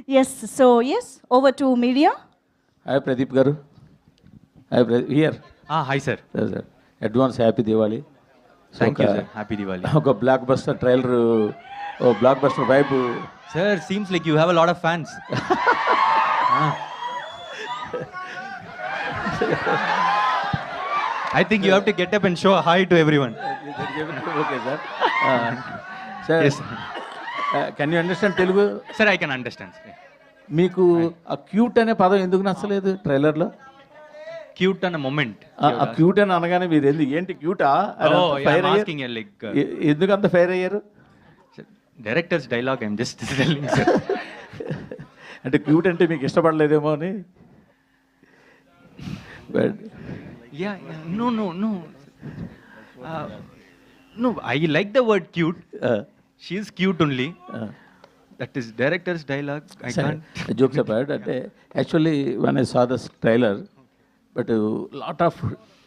Yes, so yes, over to media. Hi Pradeep garu. Hi Pradeep here. Hi sir. Sir advance happy Diwali. Thank you sir. Happy Diwali. ఒక blockbuster trailer, ఓ blockbuster vibe. Sir seems like you have a lot of fans. I think you have to get up and show hi to everyone. Okay sir. Sir Yes. Can you understand Telugu? Sir, I can understand. మీకు ఆ cute అనే పదం ఎందుకు నచ్చలేదు ట్రైలర్లో? Cute and a moment. ఆ cute అని అనగానే మీరు ఏంటి క్యూటా Oh, yeah, I'm asking you like ఎందుకు అంత ఫైర్ అయ్యారు? director's dialogue. I'm just telling sir. అంటే క్యూట్ అంటే మీకు ఇష్టపడలేదేమో అని. But Yeah. No. No, I like the word cute. She is cute only. That is director's dialogue. I can't. Jokes apart, అంటే actually one I saw this trailer, but lot of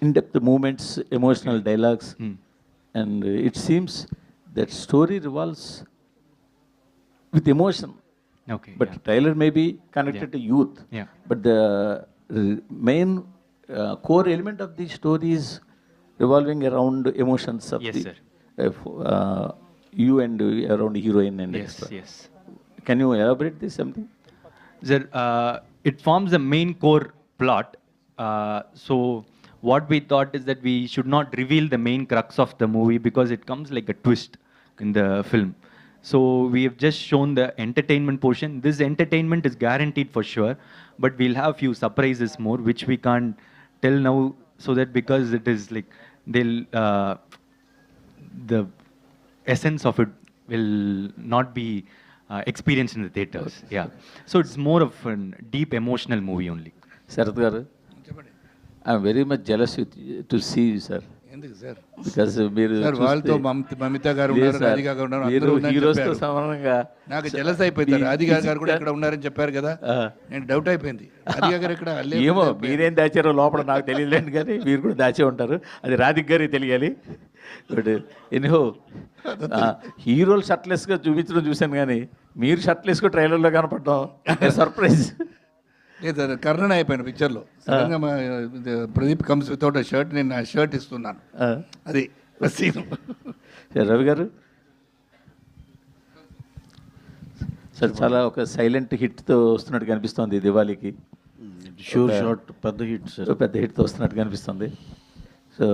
in depth moments, emotional dialogues, and it seems that story revolves with emotion. Okay. But trailer may be connected to youth. Yeah. But the main core element of the story is revolving around emotions of Yes, the sir. You and around heroine and Yes, extra. yes. Can you elaborate this something? Sir, it forms the main core plot. So what we thought is that we should not reveal the main crux of the movie because it comes like a twist in the film. So we have just shown the entertainment portion. This entertainment is guaranteed for sure, but we'll have few surprises more which we can't tell now, so that because it is like they'll the essence of it will not be experienced in the theaters. Yeah. So it's more of a deep emotional movie only. Sarath garu, I am very much jealous to see you, sir. ఎందుకు sir? Because మీరు sir వాళ్ళతో మమిత గారు ఉన్నారు, రాధిక గారు ఉన్నారు, అందరూ ఉన్నారని హీరోస్తో చెప్పారు. సమానంగా నాకు జలస్ అయిపోయింది. రాధిక గారు కూడా ఇక్కడ ఉన్నారని చెప్పారు కదా, నేను డౌట్ అయిపోయింది. రాధిక గారు ఇక్కడ ఏమో మీరేం దాచారో లోపల నాకు తెలియలేండి, కానీ మీరు కూడా దాచే ఉంటారు. అది రాధిక్ గారికి తెలియాలి. బట్ ఎనిహో హీరోలు షర్ట్లెస్గా చూపించడం చూశాను, కానీ మీరు షర్ట్లెస్గా ట్రైలర్లో కనపడడం సర్ప్రైజ్. లేదు, కర్ణన్ అయిపోయాను పిక్చర్లో. సడన్గా ప్రదీప్ కమ్స్ వితౌట్ అ షర్ట్, నేను ఆ షర్ట్ ఇస్తున్నాను. అది సీన్. రవి గారు సార్, చాలా ఒక సైలెంట్ హిట్తో వస్తున్నట్టు కనిపిస్తుంది దివాళీకి. షూర్ షాట్ పెద్ద హిట్ సార్, పెద్ద హిట్తో వస్తున్నట్టు కనిపిస్తుంది. సో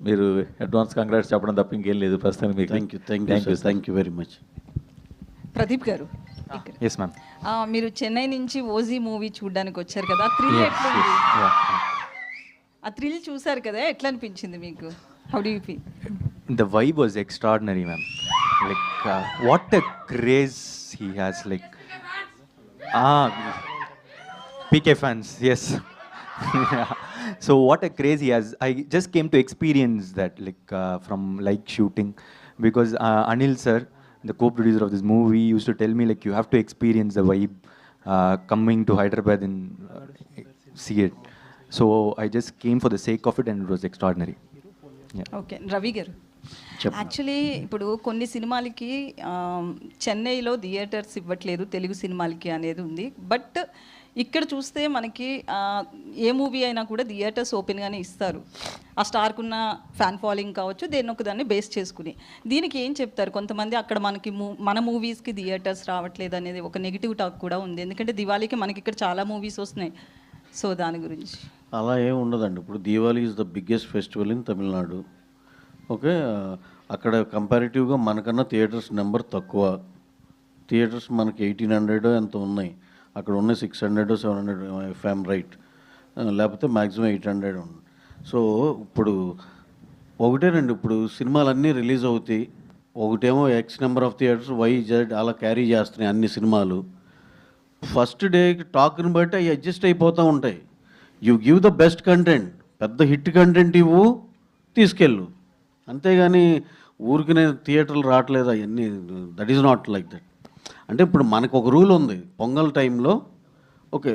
మీరు అడ్వాన్స్ కంగ్రాట్స్ చెప్పడం తప్ప ఇంకేం లేదు ప్రస్తుతానికి మీకు. Thank you very much. Pradeep garu, Yes, ma'am. మీరు చెన్నై నుంచి ఓజీ మూవీ చూడడానికి వచ్చారు కదా, థ్రిల్ ఎట్లుంది? ఆ థ్రిల్ చూసారు కదా, ఎట్లా అనిపించింది మీకు? How do you feel? The vibe was extraordinary, ma'am. Like what a craze he has. Like PK fans, yes. So what a craze he has. I just came to experience that, like from like shooting, because Anil sir, the co-producer of this movie, used to tell me like you have to experience the vibe coming to Hyderabad and see it. So I just came for the sake of it, and it was extraordinary. Yeah. Okay, Ravi గారు, actually ఇప్పుడు కొన్ని సినిమాలకి చెన్నైలో theatres ఇవ్వట్లేదు తెలుగు సినిమాలకి అనేది ఉంది. But ఇక్కడ చూస్తే మనకి ఏ మూవీ అయినా కూడా థియేటర్స్ ఓపెన్గానే ఇస్తారు. ఆ స్టార్కున్న ఫ్యాన్ ఫాలోయింగ్ కావచ్చు, దేన్ని ఒకదాన్ని బేస్ చేసుకుని. దీనికి ఏం చెప్తారు? కొంతమంది అక్కడ మనకి మన మూవీస్కి థియేటర్స్ రావట్లేదు అనేది ఒక నెగిటివ్ టాక్ కూడా ఉంది. ఎందుకంటే దివాళీకి మనకి ఇక్కడ చాలా మూవీస్ వస్తున్నాయి. సో దాని గురించి అలా ఏం ఉండదండి. ఇప్పుడు Diwali is the biggest festival in Tamil Nadu. Okay, అక్కడ కంపారిటివ్గా మనకన్నా థియేటర్స్ నెంబర్ తక్కువ. థియేటర్స్ మనకి 1800 ఎంత ఉన్నాయి, అక్కడ ఉన్న 600 700 ఇఫ్ ఐఎమ్ రైట్, లేకపోతే మ్యాక్సిమం 800 ఉంది. సో ఇప్పుడు ఒకటేనండి, ఇప్పుడు సినిమాలన్నీ రిలీజ్ అవుతాయి. ఒకటేమో X number of theatres, YZ అలా క్యారీ చేస్తున్నాయి అన్ని సినిమాలు. ఫస్ట్ డే టాక్ని బట్టి అవి అడ్జస్ట్ అయిపోతూ ఉంటాయి. You give the best content, పెద్ద హిట్ కంటెంట్ ఇవ్వు, తీసుకెళ్ళు. అంతేగాని ఊరికనే థియేటర్లు రావట్లేదు అవన్నీ, that is not like that. అంటే ఇప్పుడు మనకు ఒక రూల్ ఉంది, పొంగల్ టైంలో ఓకే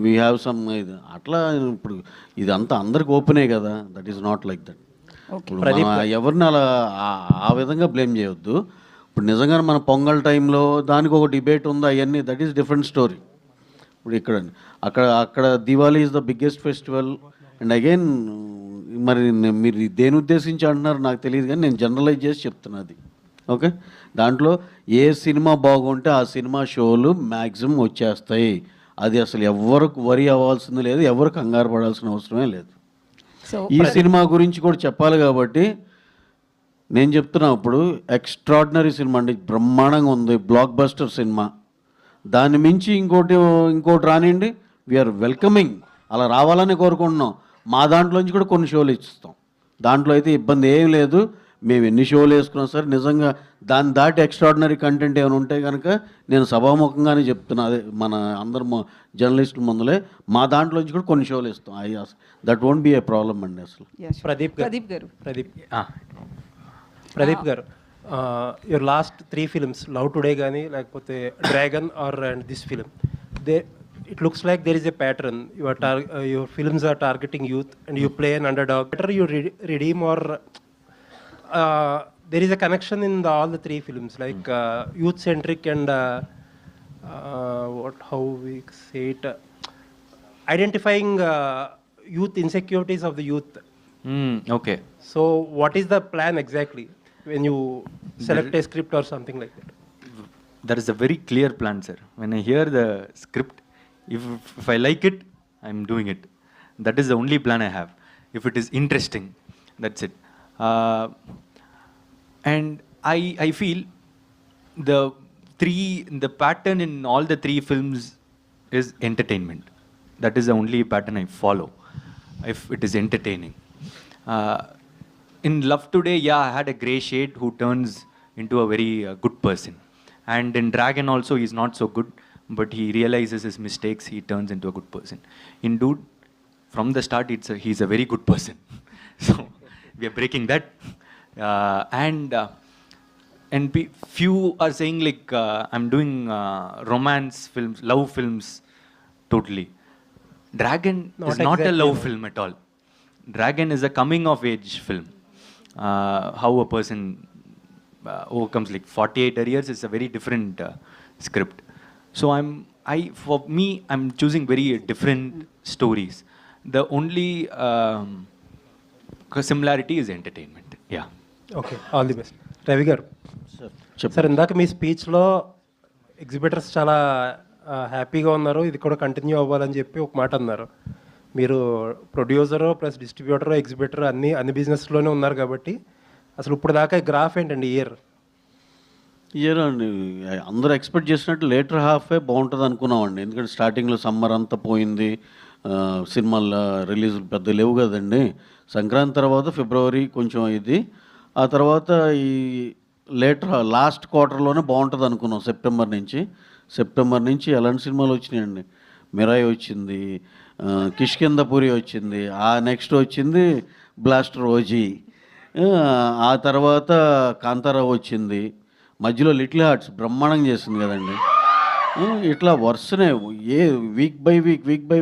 వీ హ్యావ్ సమ్ ఇది అట్లా. ఇప్పుడు ఇదంతా అందరికి ఓపెనే కదా, that is not like that. ఇప్పుడు ఎవరిని అలా ఆ విధంగా బ్లేమ్ చేయొద్దు. ఇప్పుడు నిజంగానే మన పొంగల్ టైంలో దానికి ఒక డిబేట్ ఉంది, అవన్నీ దట్ ఈస్ డిఫరెంట్ స్టోరీ. ఇప్పుడు ఇక్కడ అక్కడ Diwali is the biggest festival. And again మరి మీరు దేని ఉద్దేశించి అంటున్నారు నాకు తెలియదు, కానీ నేను జనరలైజ్ చేసి చెప్తున్నా అది. ఓకే, దాంట్లో ఏ సినిమా బాగుంటే ఆ సినిమా షోలు మ్యాక్సిమం వచ్చేస్తాయి. అది అసలు ఎవరికి వరి అవ్వాల్సింది లేదు, ఎవరు కంగారు పడాల్సిన అవసరమే లేదు. సో ఈ సినిమా గురించి కూడా చెప్పాలి కాబట్టి నేను చెప్తున్నా. ఇప్పుడు ఎక్స్ట్రాడినరీ సినిమా అండి, బ్రహ్మాండంగా ఉంది, బ్లాక్ బస్టర్ సినిమా. దాన్ని మించి ఇంకోటి రానివ్వండి, వీఆర్ వెల్కమింగ్, అలా రావాలని కోరుకుంటున్నాం. మా దాంట్లోంచి కూడా కొన్ని షోలు ఇస్తాం, దాంట్లో అయితే ఇబ్బంది ఏం లేదు. మేము ఎన్ని షోలు వేసుకున్నాం సార్, నిజంగా దాన్ని దాటి ఎక్స్ట్రాడినరీ కంటెంట్ ఏమైనా ఉంటే కనుక నేను సభాముఖంగానే చెప్తున్నా, అదే మన అందరు జర్నలిస్టుల ముందులే మా దాంట్లోంచి కూడా కొన్ని షోలు ఇస్తాం. That won't be a problem అండి అసలు. Pradeep garu your last 3 films, love today కానీ లేకపోతే dragon or and this film, it looks like there is a pattern. Your films are targeting youth and you play an underdog. Better you redeem or there is a connection in all the 3 films, like youth centric and how we say it, identifying youth insecurities of the youth. Okay. So what is the plan exactly when you select a script or something like that? That is a very clear plan, sir. When I hear the script, if I like it, I'm doing it. That is the only plan I have. If it is interesting, that's it. And I feel the pattern in all the 3 films is entertainment. That is the only pattern I follow. If it is entertaining. In Love Today, yeah, I had a grey shade who turns into a very good person. And in Dragon also, he's not so good, but he realizes his mistakes, he turns into a good person. In Dude, from the start, he's a very good person. So, we are breaking that. And few are saying like, I'm doing romance films, love films, totally. Dragon is not a love film at all. Dragon is a coming of age film. How a person overcomes like 48 years is a very different script. So for me, I'm choosing very different stories. The only similarity is entertainment. Yeah. Okay, all the best. Ravi గారు sir, ఇందాక మీ స్పీచ్లో exhibitors చాలా హ్యాపీగా ఉన్నారు, ఇది కూడా continue అవ్వాలని చెప్పి ఒక మాట అన్నారు. మీరు ప్రొడ్యూసరు ప్లస్ డిస్ట్రిబ్యూటరు ఎగ్జిబిటర్ అన్ని బిజినెస్లోనే ఉన్నారు కాబట్టి అసలు ఇప్పుడు దాకా గ్రాఫ్ ఏంటండి ఇయర్ అండి? అందరూ ఎక్స్పెక్ట్ చేసినట్టు లేటర్ హాఫే బాగుంటుంది అనుకున్నామండి. ఎందుకంటే స్టార్టింగ్లో సమ్మర్ అంతా పోయింది, సినిమాల రిలీజులు పెద్ద లేవు కదండి. సంక్రాంతి తర్వాత ఫిబ్రవరి కొంచెం ఇది, ఆ తర్వాత ఈ లాస్ట్ క్వార్టర్లోనే బాగుంటుంది అనుకున్నాం. సెప్టెంబర్ నుంచి ఎలాంటి సినిమాలు వచ్చినాయండి? మిరాయి వచ్చింది, కిష్కిందపురి వచ్చింది, ఆ నెక్స్ట్ వచ్చింది బ్లాస్టర్ ఓజీ, ఆ తర్వాత కాంతారావు వచ్చింది, మధ్యలో లిటిల్ హార్ట్స్ బ్రహ్మాండంగా చేసింది కదండి. ఇట్లా వరుసనే వీక్ బై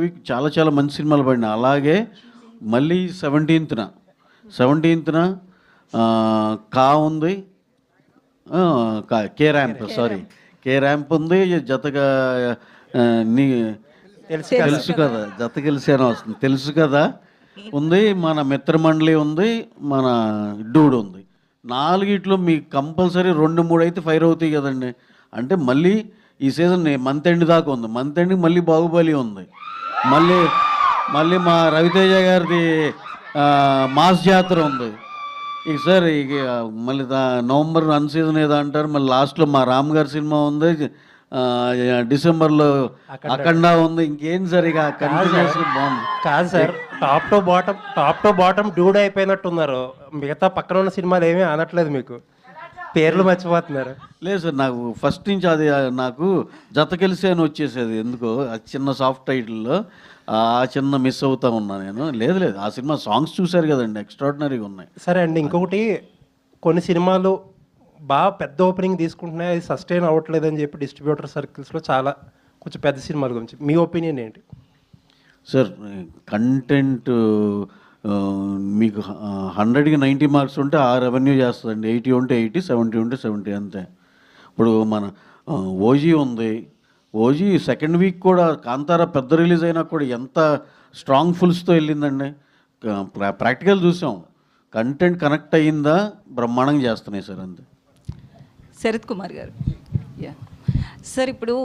వీక్ చాలా మంచి సినిమాలు పడినాయి. అలాగే మళ్ళీ 17th కా ఉంది, కే ర్యాంప్ ఉంది, జతగా నీ తెలుసు కదా, జత కలిసేనా వస్తుంది, తెలుసు కదా ఉంది, మన మిత్రమండలి ఉంది, మన డూడ్ ఉంది. 4 మీకు కంపల్సరీ 2-3 అయితే ఫైర్ అవుతాయి కదండి. అంటే మళ్ళీ ఈ సీజన్ మంత్ ఎండ్ దాకా ఉంది. మంత్ ఎండ్కి మళ్ళీ బాహుబలి ఉంది, మళ్ళీ మా రవితేజ గారిది మాస్ జాతర ఉంది. ఇక సార్ ఇక మళ్ళీ నవంబర్ అన్ సీజన్ ఏదో అంటారు, మళ్ళీ లాస్ట్లో మా రామ్ గారి సినిమా ఉంది, డిసెంబర్లో అఖండ ఉంది. ఇంకేం సార్ ఇక కంటిన్యూస్ బాగుంది కాదు sir. Top to bottom dude అయిపోయినట్టున్నారు, మిగతా పక్కన ఉన్న సినిమాలు ఏమీ అనట్లేదు, మీకు పేర్లు మర్చిపోతున్నారు. లేదు సార్, నాకు ఫస్ట్ నుంచి అది నాకు జత కలిసి అని వచ్చేసేది ఎందుకో, అది చిన్న సాఫ్ట్ టైటిల్లో ఆ చిన్న మిస్ అవుతా ఉన్నా నేను. లేదు ఆ సినిమా సాంగ్స్ చూశారు కదండి, ఎక్స్ట్రాడినరీగా ఉన్నాయి. సరే అండి, ఇంకొకటి కొన్ని సినిమాలు బాగా పెద్ద ఓపెనింగ్ తీసుకుంటున్నాయి, అది సస్టైన్ అవ్వట్లేదని చెప్పి డిస్ట్రిబ్యూటర్ సర్కిల్స్లో చాలా కొంచెం పెద్ద సినిమాల గురించి మీ ఒపీనియన్ ఏంటి సార్? కంటెంట్ మీకు 100కి 90 మార్క్స్ ఉంటే ఆ రెవెన్యూ చేస్తుందండి, 80 ఉంటే 80, 70 ఉంటే 70 అంతే. ఇప్పుడు మన ఓజీ ఉంది, ఓజీ సెకండ్ వీక్ కూడా కాంతారా పెద్ద రిలీజ్ అయినా కూడా ఎంత స్ట్రాంగ్ ఫుల్స్తో వెళ్ళిందండి. ప్రాక్టికల్ చూసాం, కంటెంట్ కనెక్ట్ అయ్యిందా బ్రహ్మాండంగా చేస్తున్నాయి సార్. అంతే. శరత్ కుమార్ గారు. యా సార్, ఇప్పుడు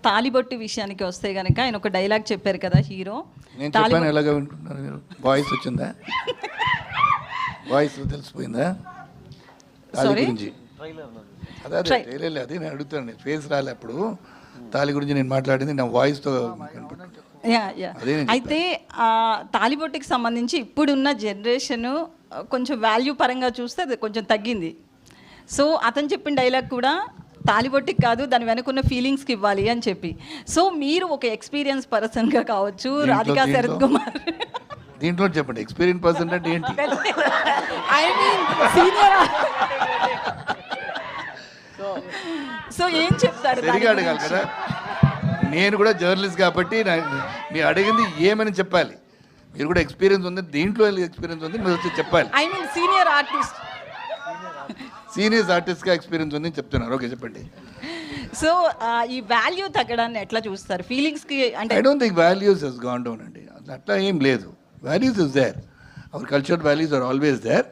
తాలిబొట్టు విషయానికి వస్తే కనుక ఆయన ఒక డైలాగ్ చెప్పారు కదా హీరో. నేను చెప్పాను, ఎలాగ వింటున్నారు మీరు? వాయిస్ వచ్చిందా? వాయిస్ తెలిసిపోయిందా తాళి గురించి? అదే ట్రైలర్, అది నేను అడుగుతాను. ఫేస్ రాలే అప్పుడు తాళి గురించి నేను మాట్లాడింది నా వాయిస్తో. అయితే తాలిబొట్టుకి సంబంధించి ఇప్పుడున్న జనరేషన్ కొంచెం వాల్యూ పరంగా చూస్తే అది కొంచెం తగ్గింది. సో అతను చెప్పిన డైలాగ్ కూడా తాలిబొట్టుకి కాదు, దాని వెనుకున్న ఫీలింగ్స్కి ఇవ్వాలి అని చెప్పి. సో మీరు ఒక ఎక్స్పీరియన్స్ పర్సన్గా కావచ్చు, రాధికా శరత్ కుమార్ దీంట్లో చెప్పండి ఎక్స్పీరియన్స్ పర్సన్ అంటే ఏంటి? I mean senior. సో ఏం చెప్తారు? సరిగా అడగాలి కదా, నేను కూడా జర్నలిస్ట్ కాబట్టి మీరు అడిగింది ఏమని చెప్పాలి. మీరు కూడా ఎక్స్పీరియన్స్ ఉంది, దీంట్లో ఎక్స్పీరియన్స్ ఉంది, మీరు వచ్చి చెప్పాలి. I mean senior artist, senior ఆర్టిస్ట్గా ఎక్స్పీరియన్స్ ఉంది చెప్తున్నారు. ఓకే, చెప్పండి. సో ఈ వాల్యూ తగ్గడాన్ని ఎట్లా చూస్తారు ఫీలింగ్స్కి? అంటే I don't think values has gone down అండి, అట్లా ఏం లేదు. Values is there, our cultural values are always there,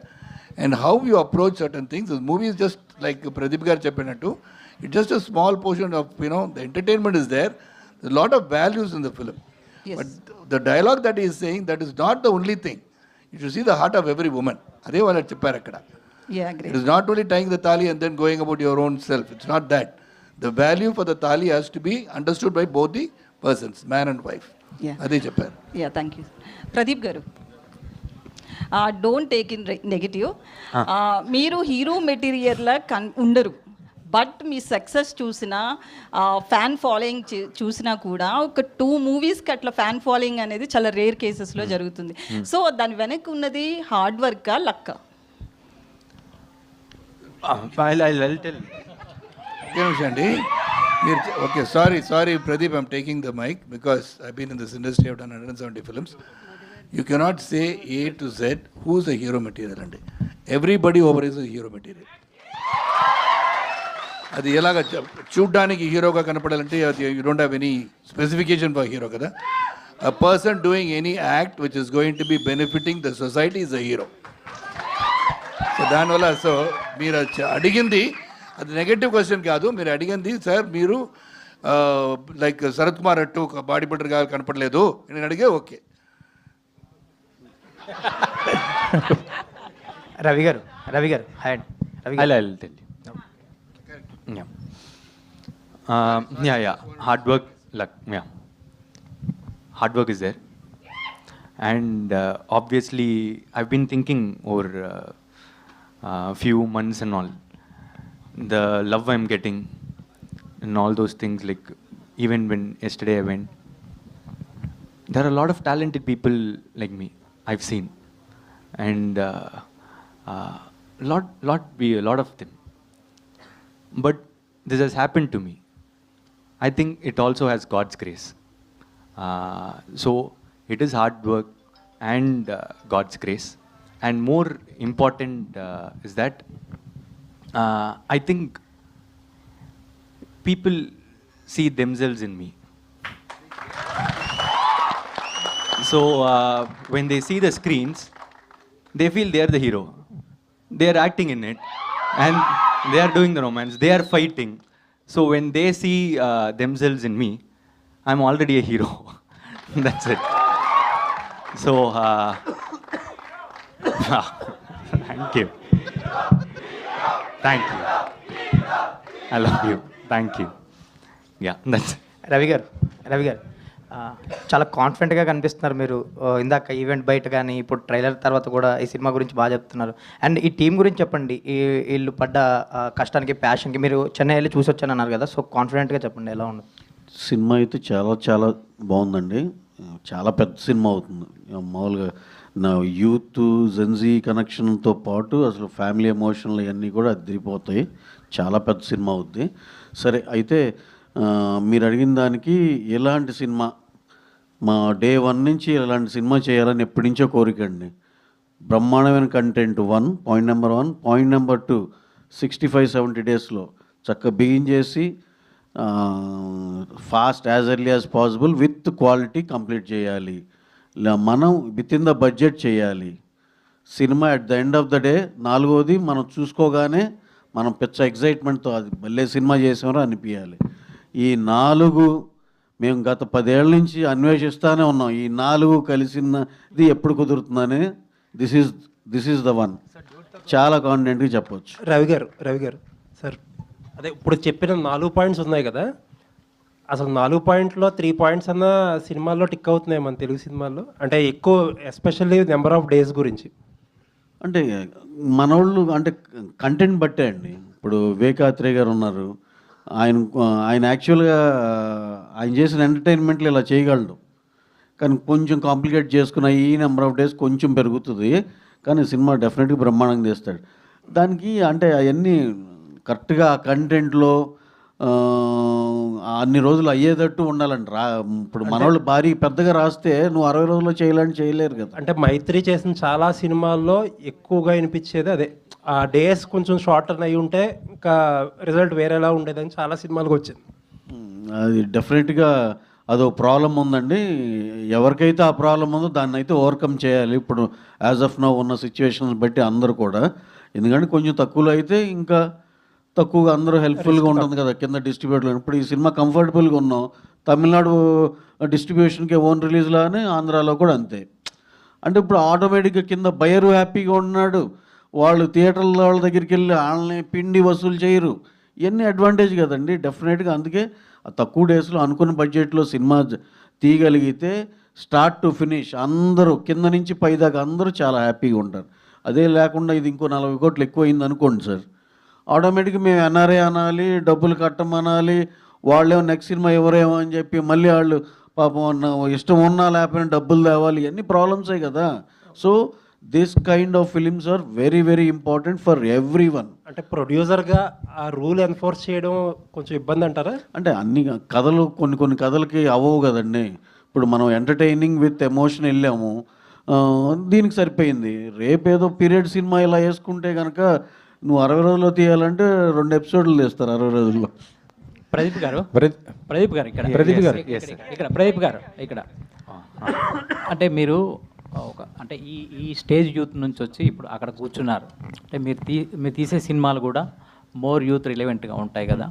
and how you approach certain things. Movies just like Pradeep garu చెప్పినట్టు, it just a small portion of the entertainment is there, lot of values in the film. But the dialogue that is saying that is not the only thing. You should see the heart of every women. అదే వాళ్ళు చెప్పారు అక్కడ. It is not only tying the thali and then going about your own self. It's not that. The value for the thali has to be understood by both the persons, man and wife. Ade chepparu. Yeah, thank you. Pradeep garu, don't take in negative. మీరు hero మెటీరియల్లా ఉండరు, but me success చూసినా fan following చూసినా కూడా ఒక 2 మూవీస్కి అట్లా fan following అనేది చాలా రేర్ కేసెస్లో జరుగుతుంది. సో దాని వెనక్కి ఉన్నది హార్డ్ వర్కా, లక్కా? I'll tell. అండి మీరు okay, sorry Pradeep, I'm taking the mic because I been in this industry, I've done 170 films. You cannot say A to Z who's the hero material అండి. Everybody over is the hero material. అది ఎలాగ చూడ్డానికి హీరోగా కనపడాలంటే you don't have any specification for hero కదా. A person doing any act which is going to be benefiting the society is the hero. So దానివల్ల మీరు అడిగింది అది నెగటివ్ క్వశ్చన్ కాదు. మీరు అడిగింది సార్ మీరు లైక్ శరత్ కుమార్ అట్టు ఒక బాడీ బిల్డర్గా కనపడలేదు నేను అడిగే. ఓకే రవి గారు హాయ్ రవి గారు. I'll tell you. Yeah. Hard work, luck. Yeah. Hard work is there. And obviously, I've been thinking over few months and all, the love I'm getting and all those things, like even when yesterday I went, there are a lot of talented people like me I've seen, and a lot of them, but this has happened to me. I think it also has God's grace. So it is hard work and God's grace. And more important is that I think people see themselves in me. So when they see the screens, they feel they are the hero. They are acting in it, and they are doing the romance. They are fighting. So when they see themselves in me, I'm already a hero. That's it. So. Thank you. I love you. Thank you. Yeah, that's it. Ravi గారు చాలా కాన్ఫిడెంట్గా కనిపిస్తున్నారు మీరు. ఇందాక event బయట కానీ ఇప్పుడు trailer తర్వాత కూడా ఈ సినిమా గురించి బాగా చెప్తున్నారు. అండ్ ఈ టీం గురించి చెప్పండి, వీళ్ళు పడ్డ కష్టానికి ప్యాషన్కి. మీరు చెన్నై వెళ్ళి చూసి వచ్చాను అన్నారు కదా, సో కాన్ఫిడెంట్గా చెప్పండి ఎలా ఉంది సినిమా. అయితే చాలా బాగుందండి. చాలా పెద్ద సినిమా అవుతుంది. మామూలుగా నా యూత్ జెన్జీ కనెక్షన్తో పాటు అసలు ఫ్యామిలీ ఎమోషన్లు ఇవన్నీ కూడా అదిరిపోతాయి. చాలా పెద్ద సినిమా అవుద్ది. సరే, అయితే మీరు అడిగిన దానికి ఎలాంటి సినిమా, మా డే 1 నుంచి ఎలాంటి సినిమా చేయాలని ఎప్పటి నుంచో కోరిక అండి. బ్రహ్మాండమైన content point number 1. Point number 2, 65-70 డేస్లో చక్కగా బిగిన్ చేసి fast as early as possible with quality complete చేయాలి. మనం విత్ ఇన్ ద బడ్జెట్ చేయాలి. Cinema at the end of the day నాలుగోది మనం చూసుకోగానే మనం పెద్ద ఎగ్జైట్మెంట్తో అది మళ్ళీ సినిమా చేసామో అనిపించాలి. ఈ 4 మేము గత 10 ఏళ్ళ నుంచి అన్వేషిస్తూనే ఉన్నాం. ఈ 4 కలిసినది ఎప్పుడు కుదురుతుందని దిస్ ఈజ్ ద వన్. చాలా కాన్ఫిడెంట్గా చెప్పవచ్చు. రవి గారు సార్, అదే ఇప్పుడు చెప్పిన 4 పాయింట్స్ ఉన్నాయి కదా, అసలు 4 పాయింట్లో 3 పాయింట్స్ అన్న సినిమాల్లో టిక్ అవుతున్నాయి మన తెలుగు సినిమాల్లో, అంటే ఎక్కువ ఎస్పెషల్లీ నెంబర్ ఆఫ్ డేస్ గురించి. అంటే మనోళ్ళు అంటే కంటెంట్ బట్టే అండి. ఇప్పుడు వివేకాత్రే గారు ఉన్నారు, ఆయన యాక్చువల్గా ఆయన చేసిన ఎంటర్టైన్మెంట్లు ఇలా చేయగలడు, కానీ కొంచెం కాంప్లికేట్ చేసుకున్న ఈ నెంబర్ ఆఫ్ డేస్ కొంచెం పెరుగుతుంది, కానీ సినిమా డెఫినెట్గా బ్రహ్మాండంగా తీస్తాడు. దానికి అంటే అవన్నీ కరెక్ట్గా ఆ కంటెంట్లో అన్ని రోజులు అయ్యేటట్టు ఉండాలండి. ఇప్పుడు మనోళ్ళు భారీ పెద్దగా రాస్తే నువ్వు 60 రోజుల్లో చేయలేరు కదా. అంటే మైత్రి చేసిన చాలా సినిమాల్లో ఎక్కువగా వినిపించేది అదే, ఆ డేస్ కొంచెం షార్టర్ అయి ఉంటే ఇంకా రిజల్ట్ వేరేలా ఉండేదని చాలా సినిమాలకు వచ్చింది. అది డెఫినెట్గా అదో ప్రాబ్లం ఉందండి. ఎవరికైతే ఆ ప్రాబ్లం ఉందో దాన్ని అయితే ఓవర్కమ్ చేయాలి. ఇప్పుడు యాజ్ ఆఫ్ నౌ ఉన్న సిచ్యువేషన్స్ బట్టి అందరూ కూడా, ఎందుకంటే కొంచెం తక్కువలో అయితే ఇంకా తక్కువగా అందరూ హెల్ప్ఫుల్గా ఉంటుంది కదా కింద డిస్ట్రిబ్యూటర్లు. ఇప్పుడు ఈ సినిమా కంఫర్టబుల్గా ఉన్నాం, తమిళనాడు డిస్ట్రిబ్యూషన్కి ఓన్ రిలీజ్లానే ఆంధ్రాలో కూడా అంతే. అంటే ఇప్పుడు ఆటోమేటిక్గా కింద బయరు హ్యాపీగా ఉన్నాడు, వాళ్ళు థియేటర్ల వాళ్ళ దగ్గరికి వెళ్ళి వాళ్ళని పిండి వసూలు చేయరు. ఇవన్నీ అడ్వాంటేజ్ కదండి డెఫినెట్గా. అందుకే ఆ తక్కువ డేస్లో అనుకున్న బడ్జెట్లో సినిమా తీయగలిగితే స్టార్ట్ టు ఫినిష్ అందరూ కింద నుంచి పైదాకా అందరూ చాలా హ్యాపీగా ఉంటారు. అదే లేకుండా ఇది ఇంకో 40 కోట్లు ఎక్కువైంది అనుకోండి సార్, ఆటోమేటిక్గా మేము ఎన్ఆర్ఏ అనాలి, డబ్బులు కట్టమనాలి, వాళ్ళేమో నెక్స్ట్ సినిమా ఎవరేమో అని చెప్పి మళ్ళీ వాళ్ళు పాపం ఇష్టం ఉన్నా లేకపోయినా డబ్బులు తేవాలి, ఇవన్నీ ప్రాబ్లమ్సే కదా. So this kind of films are very very important for every one. అంటే ప్రొడ్యూసర్గా ఆ రూల్ ఎన్ఫోర్స్ చేయడం కొంచెం ఇబ్బంది అంటారా? అంటే అన్ని కథలు కొన్ని కథలకి అవ్వవు కదండి. ఇప్పుడు మనం ఎంటర్టైనింగ్ విత్ ఎమోషన్ వెళ్ళాము, దీనికి సరిపోయింది. రేపేదో పీరియడ్ సినిమా ఇలా వేసుకుంటే కనుక నువ్వు 60 రోజుల్లో తీయాలంటే 2 ఎపిసోడ్లు తీస్తారు 60 రోజుల్లో. ప్రదీప్ గారు ఇక్కడ అంటే మీరు అంటే ఈ స్టేజ్ యూత్ నుంచి వచ్చి ఇప్పుడు అక్కడ కూర్చున్నారు అంటే మీరు తీసే సినిమాలు కూడా మోర్ యూత్ రిలవెంట్గా ఉంటాయి కదా.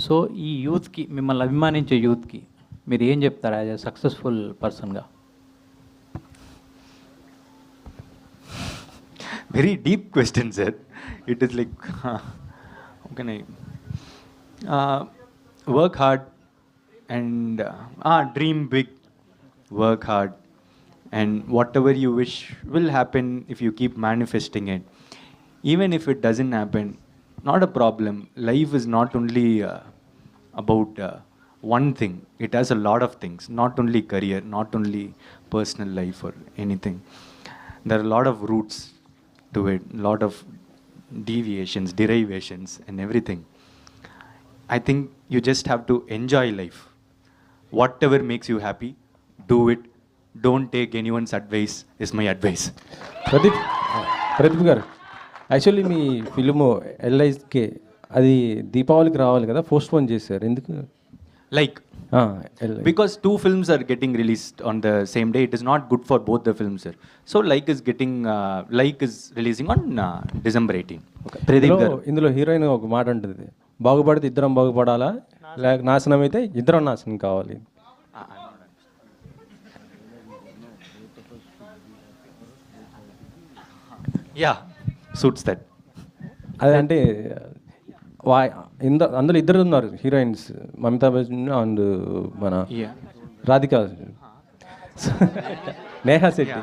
సో ఈ యూత్కి, మిమ్మల్ని అభిమానించే యూత్కి మీరు ఏం చెప్తారు యాజ్ ఎ సక్సెస్ఫుల్ పర్సన్గా? Very deep question, sir. It is like, how can I work hard and dream big, work hard, and whatever you wish will happen if you keep manifesting it. Even if it doesn't happen, not a problem. Life is not only about one thing. It has a lot of things, not only career, not only personal life or anything. There are a lot of roots to it, lot of deviations, derivations and everything. I think you just have to enjoy life. Whatever makes you happy, do it. Don't take anyone's advice is my advice. Pradeep గారు, actually మీ film LIK అది దీపావళికి రావాలి కదా, post phone చేశారు ఎందుకు? Like, because 2 films are getting released on the same day, it is not good for both the films, sir. So Like is releasing on December 18. ఇందులో heroine ఒక మాట ఉంటుంది, బాగుపడితే ఇద్దరం బాగుపడాలా, లేక నాశనం అయితే ఇద్దరం నాశనం కావాలి. Yeah, suits that. అదే అంటే అందులో ఇద్దరు ఉన్నారు హీరోయిన్స్, మమితా బచ్చన్ అండ్ మన రాధిక, నేహా శెట్టి.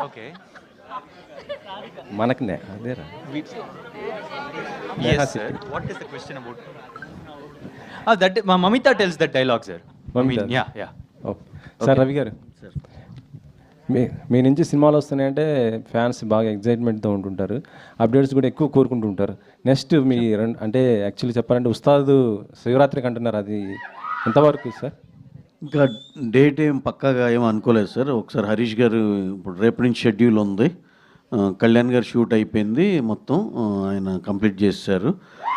Okay. మనకు అదేరా. Yes, sir. What is the question about? That Mamita tells that dialogue, sir. Mamita. Yeah. Okay sir. Ravi గారు, మీ నుంచి సినిమాలు వస్తున్నాయంటే ఫ్యాన్స్ బాగా ఎగ్జైట్మెంట్తో ఉంటుంటారు, అప్డేట్స్ కూడా ఎక్కువ కోరుకుంటుంటారు. నెక్స్ట్ మీ అంటే యాక్చువల్లీ చెప్పాలంటే ఉస్తాద్ శివరాత్రికి అంటున్నారు, అది ఎంతవరకు సార్? ఇంకా డేట్ ఏం పక్కాగా ఏం అనుకోలేదు సార్. ఒకసారి హరీష్ గారు ఇప్పుడు రేపు నుంచి షెడ్యూల్ ఉంది, కళ్యాణ్ గారు షూట్ అయిపోయింది మొత్తం, ఆయన కంప్లీట్ చేశారు.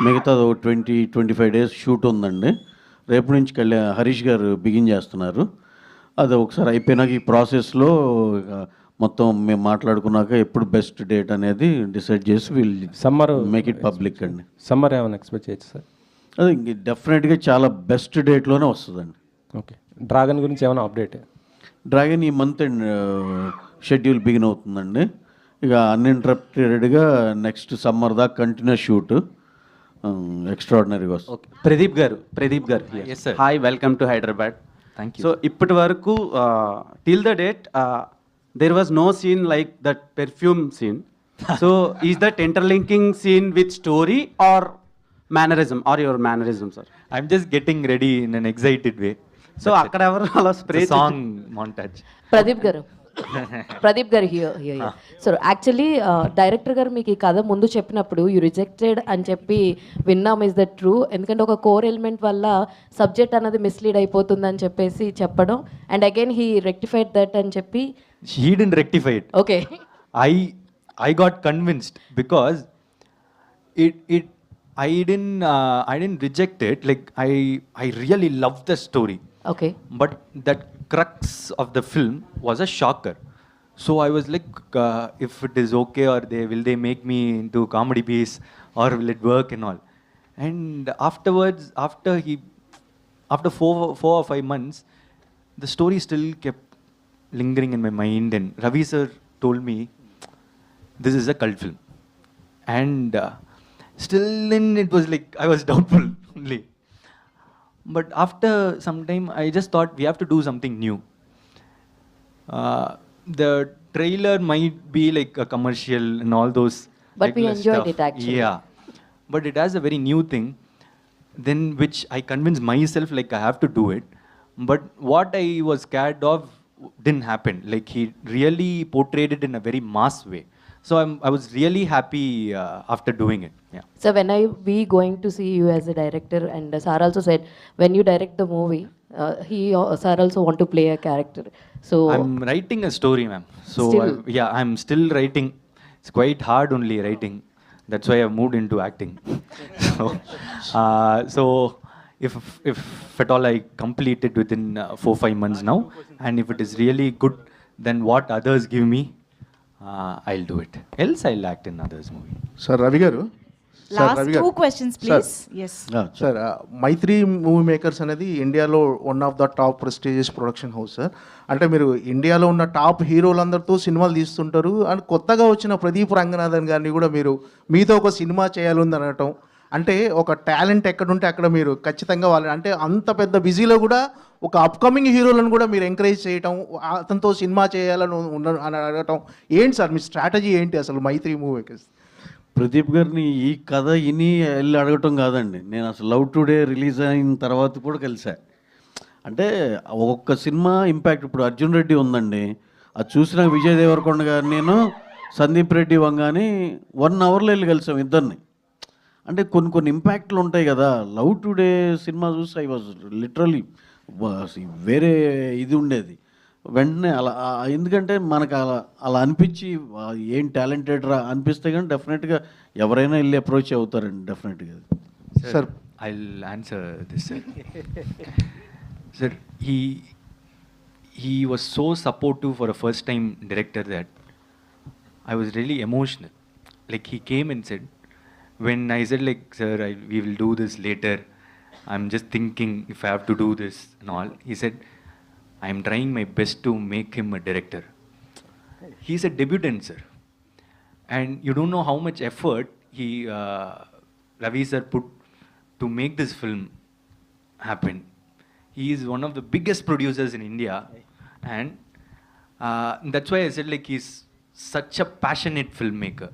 మిగతా 20-25 డేస్ షూట్ ఉందండి. రేపు నుంచి హరీష్ గారు బిగిన్ చేస్తున్నారు. అది ఒకసారి అయిపోయినాక ఈ ప్రాసెస్లో మొత్తం మేము మాట్లాడుకున్నాక ఎప్పుడు బెస్ట్ డేట్ అనేది డిసైడ్ చేసి వీళ్ళు సమ్మర్ మేక్ ఇట్ పబ్లిక్ అండి. సమ్మర్ ఏమైనా ఎక్స్పెక్ట్ చేయొచ్చు సార్? అది డెఫినెట్గా చాలా బెస్ట్ డేట్లోనే వస్తుందండి. ఓకే. డ్రాగన్ గురించి ఏమైనా అప్డేట్? డ్రాగన్ ఈ మంత్ షెడ్యూల్ బిగిన్ అవుతుందండి. ఇక అన్ఇంటరప్టెడ్గా నెక్స్ట్ సమ్మర్ దాకా కంటిన్యూస్ షూట్ ఎక్స్ట్రాడినరీగా వస్తుంది. Okay. Pradeep garu Yes, sir. Hi, welcome to Hyderabad. Thank you. So ఇప్పటి వరకు till the date there was no scene like that perfume scene. So is that interlinking scene with story or mannerism or your mannerism, sir? I'm just getting ready in an excited way. So అక్కడ ఎవరు అలా spray Song montage. Pradeep గారు here so actually director గారు మీకు ఈ కథ ముందు చెప్పినప్పుడు యూ రిజెక్టెడ్ అని చెప్పి విన్నాం. Is that true? ఎందుకంటే ఒక కోర్ ఎలిమెంట్ వల్ల సబ్జెక్ట్ అన్నది మిస్లీడ్ అయిపోతుంది అని చెప్పేసి చెప్పడం, and again he rectified that అని చెప్పి. He didn't rectify it. Okay. I got convinced because I didn't reject it. Like I really loved the story. Okay. But that crux of the film was a shocker. So I was like, if it is okay, or will they make me into comedy piece, or will it work and all. And afterwards, after 4 or 5 months, the story still kept lingering in my mind. And Ravi sir told me, this is a cult film. And still then it was like, I was doubtful only. But after some time, I just thought we have to do something new. The trailer might be like a commercial and all those. But we regular enjoyed stuff. it actually. Yeah. But it has a very new thing, then which I convinced myself like I have to do it. But what I was scared of didn't happen. Like he really portrayed it in a very mass way. So I was really happy after doing it. Yeah. So when are we going to see you as a director? And Sir also said when you direct the movie, Sir also want to play a character. So I'm writing a story, ma'am. So Still? I'm still writing. It's quite hard only writing. That's why I've moved into acting. So if at all I complete it within 4-5 months now, and if it is really good, then what others give me, I'll do it. Else I'll act in others' movie. Sir Ravi garu, Last 2 questions, please. Yes. Sir Mythri movie makers అనేది ఇండియాలో one of the top prestigious production house sir. అంటే మీరు ఇండియాలో ఉన్న top హీరోలందరితో సినిమాలు తీస్తుంటారు, and కొత్తగా వచ్చిన ప్రదీప్ రంగనాథన్ గారిని కూడా మీరు మీతో ఒక సినిమా చేయాలని అనటం, అంటే ఒక టాలెంట్ ఎక్కడుంటే అక్కడ మీరు ఖచ్చితంగా వాళ్ళని, అంటే అంత పెద్ద బిజీలో కూడా ఒక అప్కమింగ్ హీరోలను కూడా మీరు ఎంకరేజ్ చేయటం, అతనితో సినిమా చేయాలని అని అడగటం, ఏంటి సార్ మీ స్ట్రాటజీ ఏంటి అసలు మైత్రి మూవీ మేకర్స్? ప్రదీప్ గారిని ఈ కథ ఇని వెళ్ళి అడగటం కాదండి, నేను అసలు లవ్ టుడే రిలీజ్ అయిన తర్వాత కూడా కలిసా. అంటే ఒక్కొక్క సినిమా ఇంపాక్ట్, ఇప్పుడు అర్జున్ రెడ్డి ఉందండి, అది చూసిన విజయ్ దేవరకొండ గారు నేను సందీప్ రెడ్డి వంగాని 1 అవర్లో వెళ్ళి కలిసాం ఇద్దరిని. అంటే కొన్ని ఇంపాక్ట్లు ఉంటాయి కదా. లవ్ టుడే సినిమా చూసి ఐ వాజ్ లిటరలీ వేరే ఇది ఉండేది వెంటనే అలా. ఎందుకంటే మనకు అలా అనిపించి ఏం టాలెంటెడ్ రా అనిపిస్తే కానీ డెఫినెట్గా ఎవరైనా వెళ్ళి అప్రోచ్ అవుతారండి డెఫినెట్గా. Sir, I'll answer this, sir. Sir, he was so supportive for a first time director that I was really emotional. Like he came and said, when I said like, sir, we will do this later, I'm just thinking if I have to do this and all, he said, I'm trying my best to make him a director. He's a debutant, sir. And you don't know how much effort Ravi sir put to make this film happen. He is one of the biggest producers in India, and that's why I said like he's such a passionate filmmaker.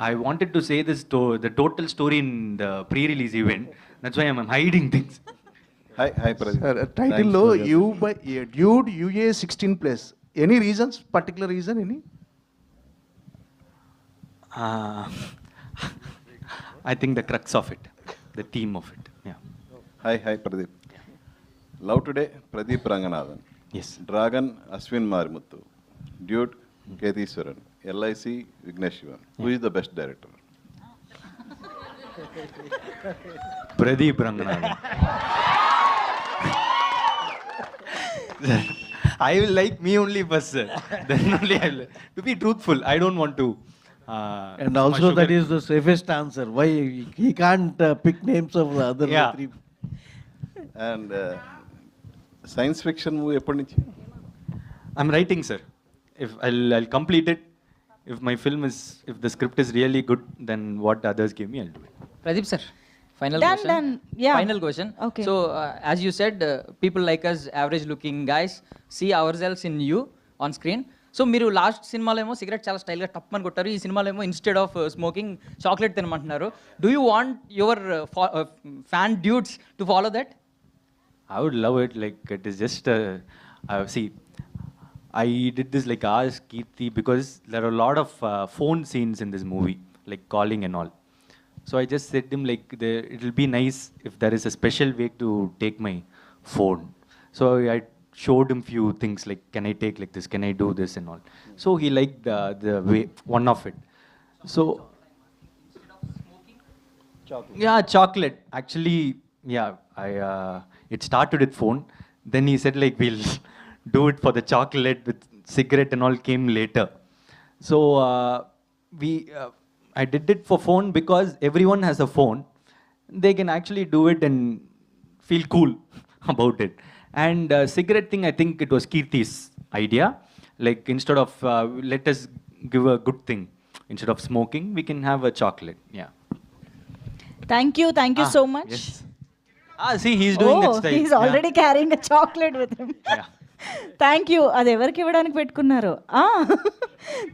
I wanted to say this the total story in the pre-release event. That's why I'm hiding things. Hi Pradeep. టైటిల్లో you by dude UA 16+. Any reasons, particular reason any? I think the crux of it, the theme of it. Yeah. Hi Pradeep. Love Today, Pradeep Ranganathan. Yes. Dragon, Ashwin Marimuthu. Dude, Ketheeswaran. LIC Vignesh Shivan. Who is the best director? Pradeep Ranganathan. I will like me only first, sir. Then only I will. To be truthful, I don't want to. And also that is the safest answer. Why he can't pick names of the other Yeah. three? And science fiction movie ఎప్పటి నుంచి? I'm writing, sir. If I'll complete it. If my film is, if the script is really good, then what others give me, I'll do it. Pradeep sir, final Done, question. done. Yeah. Final question. Okay. So, as you said, people like us, average looking guys, see ourselves in you on screen. So మీరు last సినిమాలో ఏమో cigarette చాలా స్టైల్గా టప్ అని కొట్టారు, ఈ సినిమాలో ఏమో ఇన్స్టెడ్ ఆఫ్ స్మోకింగ్ చాక్లెట్ తినమంటున్నారు. Do you want your fan dudes to follow that? I would love it. Like it is just see, I did this like ask Kirti because there are a lot of phone scenes in this movie, like calling and all. So I just said to him like it will be nice if there is a special way to take my phone. So I showed him few things like can I take like this, can I do this and all. So he liked the way one of it. So yeah, chocolate. Actually, yeah, it started with phone. Then he said like we'll do it for the chocolate with cigarette and all came later. So I did it for phone because everyone has a phone. They can actually do it and feel cool about it. And cigarette thing, I think it was Kirti's idea. Like instead of let us give a good thing. Instead of smoking, we can have a chocolate. Yeah. Thank you so much. Yes. See, he's doing that style. He's already carrying a chocolate with him. Yeah. Thank you. అది ఎవరికి ఇవ్వడానికి పెట్టుకున్నారు?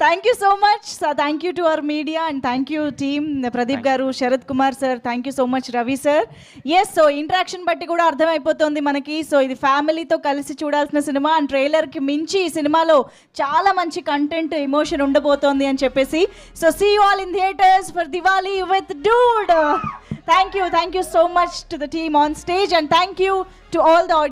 Thank you so much. Thank you to our media and thank you team, Pradeep garu, Sharath Kumar sir, thank you so much, Ravi sir. Yes, so interaction బట్టి కూడా అర్థమైపోతుంది మనకి. So ఇది ఫ్యామిలీతో కలిసి చూడాల్సిన సినిమా అండ్ ట్రైలర్కి మించి ఈ సినిమాలో చాలా మంచి కంటెంట్, ఎమోషన్ ఉండబోతోంది అని చెప్పేసి. So see you all in theatres for Diwali with dude. Thank you so much to the team on stage and thank you to all the audience.